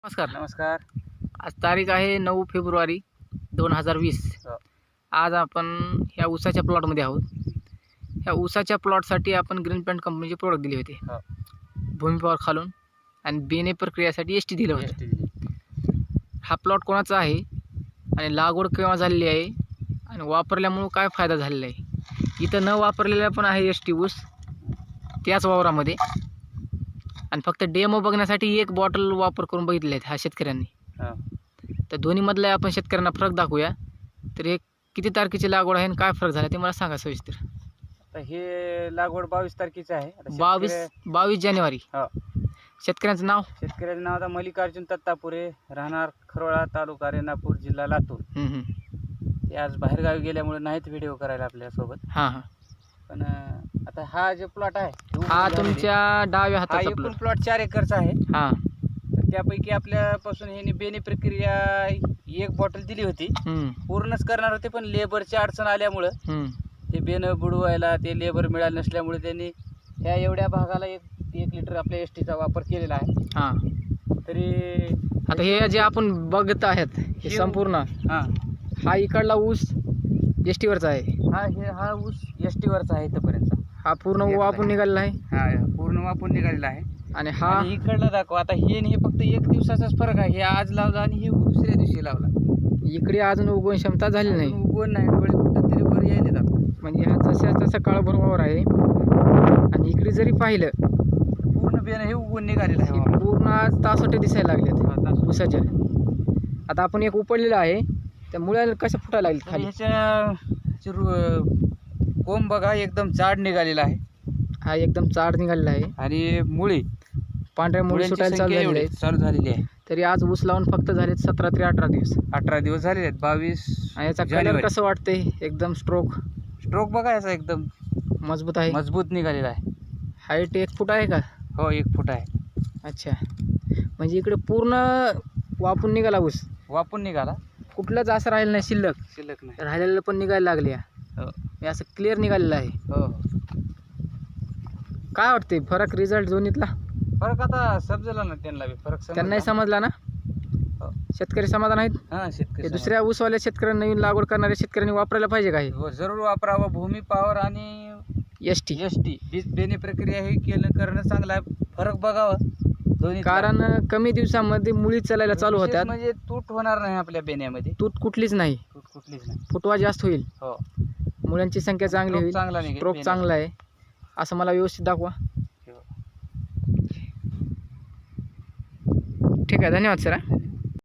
नमस्कार. नमस्कार. आज तारीख आहे 9 फेब्रुवारी 2020. हो. आज आपण ह्या ऊसाच्या प्लॉटमध्ये आहोत. ह्या ऊसाच्या प्लॉटसाठी आपण ग्रीन पॅन्ट कंपनीचे प्रोडक्ट दिले होते. हो. भूमी पॉवर खालून आणि बेने प्रक्रियासाठी एस टी दिलं होतं. ST दिली. हा प्लॉट कोणाचा आहे आणि लागवड केव्हा झालेली आहे आणि वापरल्यामुळं काय फायदा झालेला आहे. इथं न वापरलेला पण आहे एस टी ऊस त्याच वावरामध्ये, आणि फक्त डेमो बघण्यासाठी एक बॉटल वापर करून बघितले आहेत ह्या शेतकऱ्यांनी. हो. तर दोन्हीमधला आपण शेतकऱ्यांना फरक दाखवूया. तर हे किती तारखेची लागवड आहे आणि काय फरक झाला ते मला सांगा सविस्तर. आता हे लागवड 22 तारखेची आहे. आता 22 जानेवारी. हो. शेतकऱ्यांचं नाव? शेतकऱ्याचं नाव आता मल्लिकार्जुन दत्तापुरे, राहणार खरोळा, तालुका रेणापूर, जिल्हा लातूर. ते आज बाहेरगावी गेल्यामुळे नाहीत व्हिडिओ करायला आपल्यासोबत. हां हां. पण आता हा जे प्लॉट आहे हा तुमच्या डाव्या हा हाताचा एकूण प्लॉट. प्लॉट 4 एकरचा आहे. हां. तर त्यापैकी आपल्यापासून हे बेनी प्रक्रिया एक बॉटल दिली होती. पूर्णच करणार होते, पण लेबरची अडचण आल्यामुळं ते बेनं बुडवायला ते लेबर मिळालं नसल्यामुळे त्यांनी ह्या एवढ्या भागाला एक लिटर आपल्या एस टीचा वापर केलेला आहे. हां. तरी आता हे जे आपण बघत आहेत हे संपूर्ण हा इकडला ऊस एस टीवरचा आहे. हा ऊस एस टीवरचा आहे इथपर्यंत. हा पूर्ण वापून निघालेला आहे. हा पूर्ण वापून निघालेला आहे. आणि हा आणि इकडलं दाखव. आता हे आणि हे फक्त एक दिवसाचाच फरक आहे. हे आज लावला आणि हे दुसऱ्या दिवशी लावला. इकडे अजून उगवण क्षमता झाली नाही. उगवण नाही, डोळे कुठं तरी वर यायले दाखव. म्हणजे हा जसं तसं काळभर वावर आहे. आणि इकडे जरी पाहिलं पूर्ण बेन हे उगवून निघालेलं आहे. हे पूर्ण आज तासोटे दिसायला लागलेत ऊसाच्या. आता आपण एक उपडलेला आहे, त्या मुळ्याला कशा फुटायला लागले खाली. ह्याच्या कोंब बघा एकदम जाड निघालेला आहे. हा एकदम चाड निघालेला आहे आणि मुळी पांढऱ्या मुळी सुटायला चालू झालेली आहे. तरी आज ऊस लावून फक्त झालेत 17 ते 18 दिवस. 18 दिवस झालेले आहेत. 22 आणि याचा कलर कसं वाटतंय? एकदम स्ट्रोक बघा याचा एकदम मजबूत आहे. मजबूत निघालेला आहे. हाईट 1 फूट आहे का? हो, 1 फूट आहे. अच्छा, म्हणजे इकडे पूर्ण वापून निघाला ऊस. वापून निघाला, कुठलंच असं राहिलं नाही शिल्लक नाही. राहिलेलं पण निघायला लागले. हो. हे असं क्लिअर निघालेलं आहे. हो. काय वाटते फरक रिझल्ट दोन्हीतला? फरक आता समजला ना त्यांना बी. फरक त्यांनाही समजला ना? हो. शेतकरी समाधान आहेत. हां, शेतकरी दुसऱ्या ऊसवाल्या शेतकऱ्यांना, नवीन लागवड करणाऱ्या शेतकऱ्यांनी वापरायला पाहिजे का? हो, जरूर वापरावं. भूमी पॉवर आणि एस टी बीज बेनी प्रक्रिया हे करणं चांगलं आहे. फरक बघावा दोन्ही. कारण कमी दिवसामध्ये मुळी चालायला चालू होत्या. म्हणजे तूट होणार नाही आपल्या बेण्यामध्ये. तूट कुठलीच नाही. फुटवा जास्त होईल. हो. मुळ्यांची संख्या चांगली होईल. चांगला निघेल. स्ट्रोक चांगला आहे असं मला व्यवस्थित दाखवा. ठीक आहे, धन्यवाद सर.